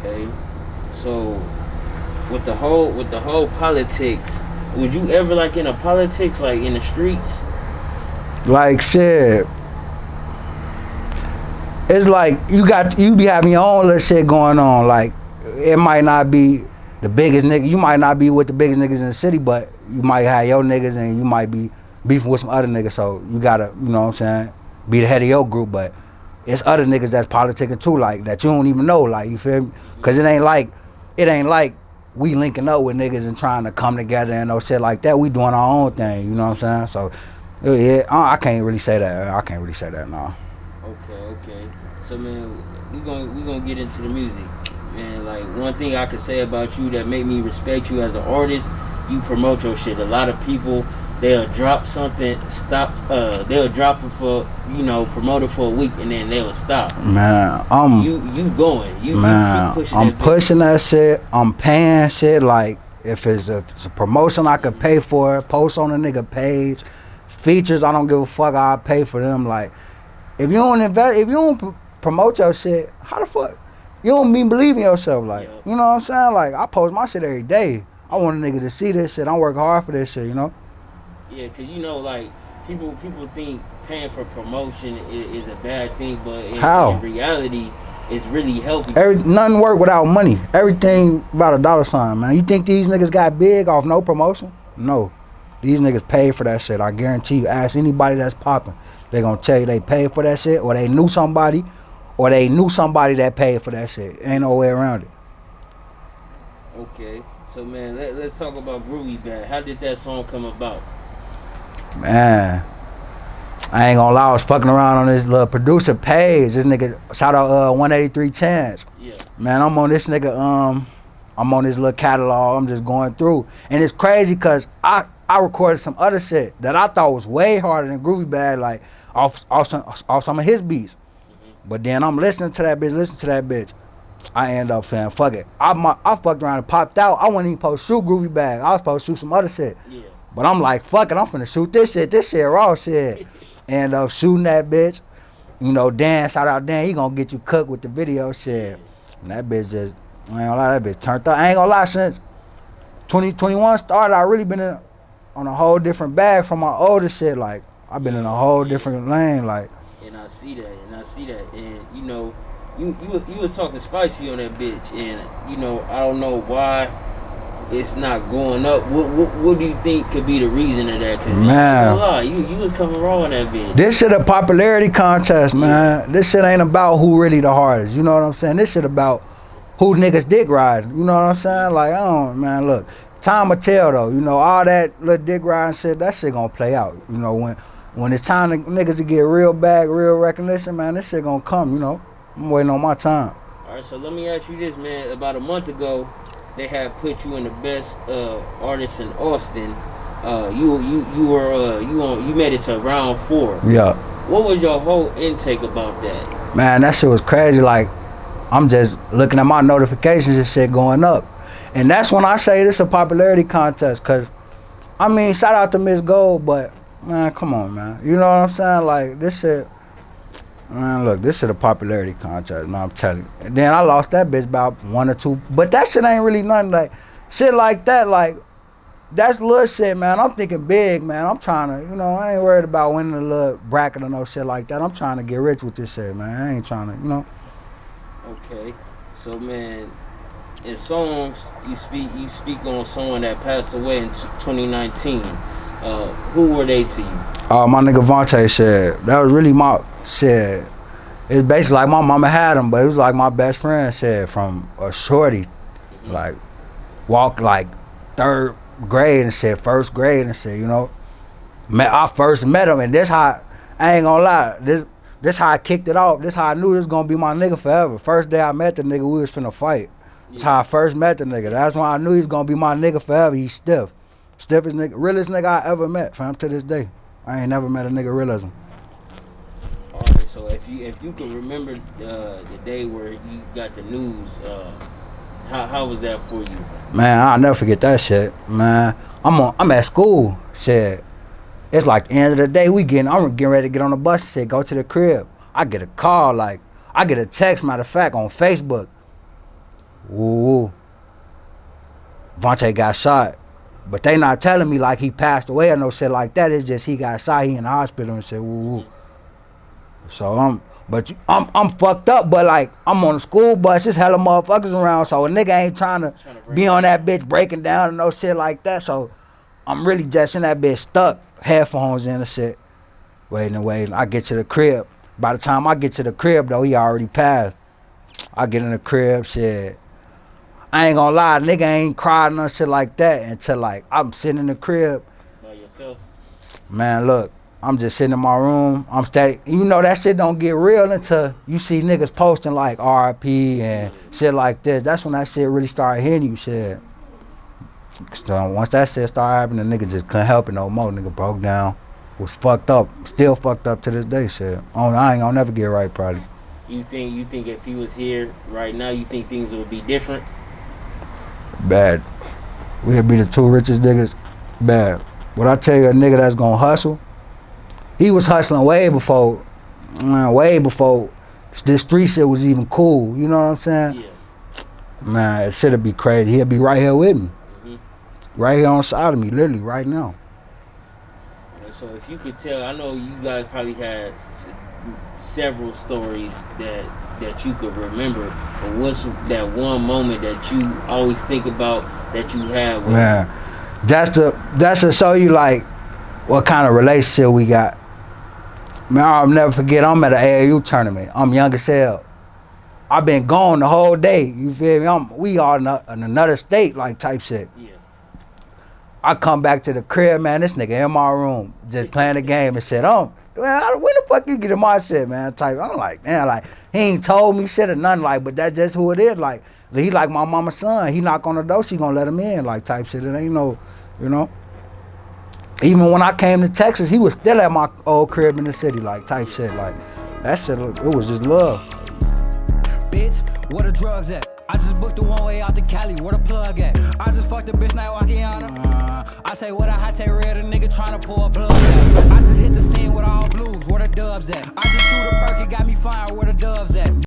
Okay. So with the whole politics, would you ever like in a politics like in the streets? Like shit, it's like you be having your own little shit going on. Like it might not be the biggest nigga. You might not be with the biggest niggas in the city, but you might have your niggas and you might be beefing with some other niggas. So you gotta, you know what I'm saying, be the head of your group. But it's other niggas that's politicking too, like that you don't even know. Like you feel me? Cause it ain't like we linking up with niggas and trying to come together and no shit like that. We doing our own thing. You know what I'm saying? So yeah, I can't really say that. I can't really say that, no. Okay. So man, we gonna get into the music. Man, like one thing I could say about you that make me respect you as an artist, you promote your shit. A lot of people, they'll drop something, they'll drop it for, promote it for a week and then they'll stop. Man, you going. You keep pushing I'm that pushing that shit. I'm paying shit. Like if it's a promotion I could pay for, post on a nigga page, features I don't give a fuck, I'll pay for them. Like if you don't promote your shit, how the fuck? You don't mean believe in yourself, like, you know what I'm saying? Like, I post my shit every day. I want a nigga to see this shit. I'm working hard for this shit, you know? Yeah, because, like, people think paying for promotion is a bad thing, but in reality, it's really healthy. Nothing work without money. Everything about $, man. You think these niggas got big off no promotion? No. These niggas paid for that shit. I guarantee you. Ask anybody that's popping. They gonna tell you they paid for that shit, or they knew somebody that paid for that shit. Ain't no way around it. Okay, so man, let's talk about Groovy Bad. How did that song come about? Man, I ain't gonna lie, I was fucking around on this little producer page. This nigga, shout out 183 Chance. Yeah. Man, I'm on this nigga, I'm on this little catalog, I'm just going through. And it's crazy cause I recorded some other shit that I thought was way harder than Groovy Bad, like off some of his beats. But then I'm listening to that bitch. I end up saying, fuck it. I fucked around and popped out. I wasn't even supposed to shoot Groovy Bag. I was supposed to shoot some other shit. Yeah. But I'm like, fuck it, I'm finna shoot this shit. This shit raw shit. End up shooting that bitch. Dan, shout out Dan, he gonna get you cooked with the video shit. And that bitch just, I ain't gonna lie, that bitch turned up. I ain't gonna lie, since 2021 started, I really been on a whole different bag from my older shit. Like, I've been in a whole different lane, like. And I see that, and you was talking spicy on that bitch, and I don't know why it's not going up. What do you think could be the reason of that? Cause man, you was coming raw on that bitch. This shit a popularity contest, man. This shit ain't about who really the hardest. You know what I'm saying? This shit about who niggas dick riding. You know what I'm saying? Like, man, look, time will tell though. All that little dick riding shit, that shit gonna play out. When it's time to niggas to get real bag, real recognition, man, this shit gonna come, I'm waiting on my time. Alright, so let me ask you this, man. About a month ago, they had put you in the best artist in Austin. You made it to round 4. Yeah. What was your whole intake about that? Man, that shit was crazy. Like, I'm just looking at my notifications and shit going up. And that's when I say this a popularity contest, cause shout out to Miss Gold, but man, come on, man. You know what I'm saying? Like, this shit, man, look, this shit a popularity contest, man, I'm telling you. And then I lost that bitch about 1 or 2, but that shit ain't really nothing. Like, shit like that, like, that's little shit, man. I'm thinking big, man. I'm trying to, I ain't worried about winning a little bracket or no shit like that. I'm trying to get rich with this shit, man. I ain't trying to, Okay, so, man, in songs, you speak on someone that passed away in 2019. Who were they to you? My nigga Vontae shit. That was really my shit. It's basically like my mama had him, but it was like my best friend shit from a shorty. Mm-hmm. Like, walked like 3rd grade and shit, 1st grade and shit, I first met him, and this how, I ain't gonna lie, this how I kicked it off. This how I knew this was gonna be my nigga forever. First day I met the nigga, we was finna fight. That's how I first met the nigga. That's when I knew he was gonna be my nigga forever. He's stiff. Stiffest nigga, realest nigga I ever met, fam, to this day. I ain't never met a nigga real as him. Alright, so if you can remember the day where you got the news, how was that for you? Man, I'll never forget that shit. Man, I'm at school. Shit. It's like the end of the day, I'm getting ready to get on the bus and shit, go to the crib. I get a call, like, I get a text, matter of fact, on Facebook. Woo. Vontae got shot. But they not telling me like he passed away or no shit like that. It's just he got shot. He in the hospital and said woo woo. So I'm fucked up. But like I'm on the school bus. There's hella motherfuckers around. So a nigga ain't trying to be on that bitch breaking down and no shit like that. So I'm really just in that bitch stuck, headphones in and shit, waiting. I get to the crib. By the time I get to the crib though, he already passed. I get in the crib, shit. I ain't gonna lie, nigga ain't cried no shit like that until like I'm sitting in the crib. By yourself? Man, look, I'm just sitting in my room. I'm static. You know that shit don't get real until you see niggas posting like RIP and shit like this. That's when that shit really started hitting you, shit. So once that shit started happening, the nigga just couldn't help it no more. Nigga broke down, was fucked up, still fucked up to this day, shit. I ain't gonna never get right, probably. You think if he was here right now, you think things would be different? Bad. We'd be the two richest niggas. Bad. What I tell you, a nigga that's gonna hustle, he was hustling way before this street shit was even cool. You know what I'm saying? Yeah. Man, it shit'd be crazy. He'd be right here with me. Right here on the side of me, literally, right now. So if you could tell, I know you guys probably had several stories that you could remember, but what's that one moment that you always think about that you had with Man, that's to show you like what kind of relationship we got. Man, I'll never forget, I'm at an AAU tournament. I'm young as hell. I've been gone the whole day, you feel me? We all in another state, like type shit. Yeah. I come back to the crib, man, this nigga in my room, just playing the game and shit. Man, when the fuck you get in my shit, man? Type. I'm like, man, like, he ain't told me shit or nothing, like, but that's just who it is. Like, he like my mama's son. He knock on the door, she gonna let him in, like, type shit. It ain't no, you know? Even when I came to Texas, he was still at my old crib in the city, like, type shit. Like, that shit, it was just love. Bitch, where the drugs at? I just booked the one way out to Cali, where the plug at? I just fucked a bitch night walking on her. I say what a hot take red, a nigga tryna pull a plug at. I just hit the scene with all blues, where the dubs at? I just shoot a perk, it got me flying, where the doves at?